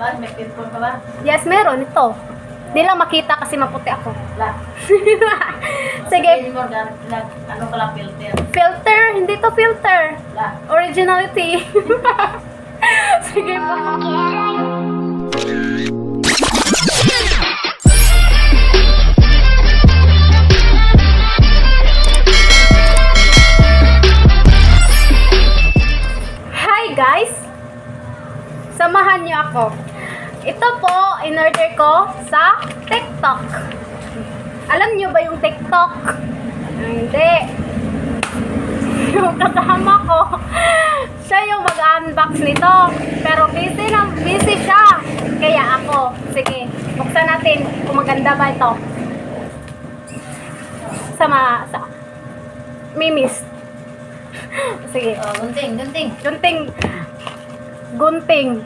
Bakit may pimple ka ba? Yes, meron. Ito. Di lang makita kasi maputi ako. Wala. Sige. Sabihin mo, ano ka lang filter? Filter? Hindi to filter. Wala. Originality. Sige po. Hi guys! Samahan niyo ako. Ito po, in-order ko sa TikTok. Alam niyo ba yung TikTok? Hindi. Yung kasama ko, siya yung mag-unbox nito. Pero busy siya. Kaya ako, sige, buksan natin kung maganda ba ito. Sa Mimis. Sige. Oh, gunting. Gunting.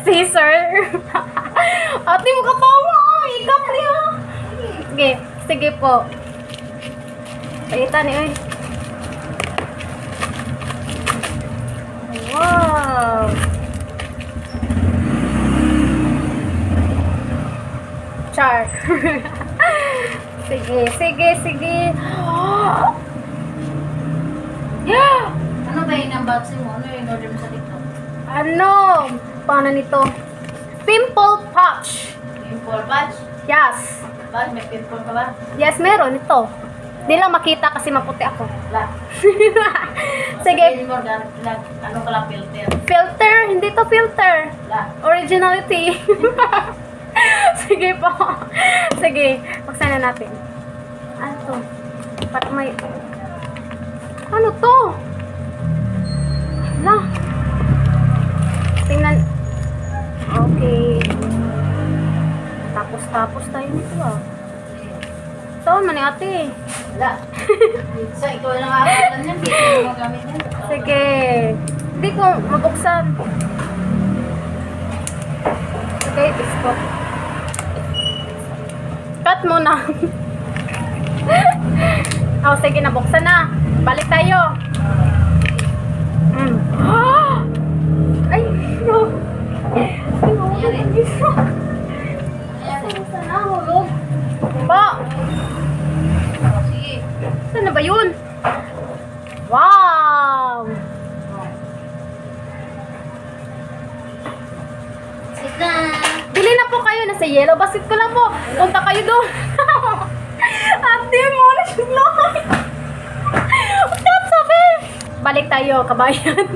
Scissor. Ate mo ka pa mo. Ikap niya. Sige po. Paitan niyo eh. Wow. Char. Sige. Yeah. Ano ba yung unboxing mo? Ano yung order mo sa TikTok? Ano? Paano nito? Pimple patch. Pimple patch? Yes. Bakit may pimple ka ba? Yes, meron. Ito. Di lang makita kasi maputi ako. Wala. Sige. Sabihin mo, ano ka lang filter? Filter? Hindi to filter. Wala. Originality. Sige po. Sige. Buksan na natin. Ano to? May... Ano to? Hala. Tingnan. Okay. Tapos tayo nito ah. Saan man ni ate? Wala. So, ikaw lang ako yan. Hindi ko magamit yan. Sige. Hindi ko mabuksan. Okay, biskot. Cut mo na. Oh, sige, nabuksan na. Balik tayo. Ay, no. Nangyari. Saan na? Hulog. Ba? Oh, sige. Saan na ba yun? Wow! Sit na. Bili na po kayo. Nasa yellow basket ko lang po. Punta kayo doon. Ate mo, nasulay. What's sabi? Balik tayo, kabayan.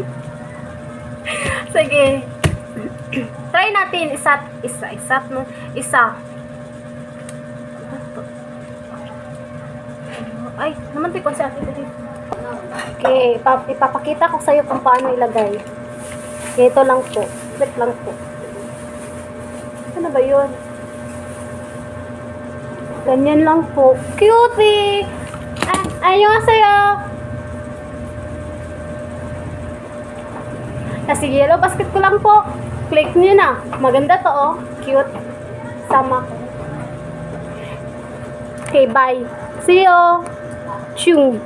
Sige. Try natin isa. Ay, naman ko si ate dali. Okay, ipapakita ko sa'yo kung paano ilagay. Okay, ito lang po. Flip lang po. Ano ba yun? Ganyan lang po. Cutie! Annyeonghaseyo! Kasi yellow basket ko lang po. Click nyo na. Maganda to oh. Cute. Sama ko. Okay, bye. See you! Chung!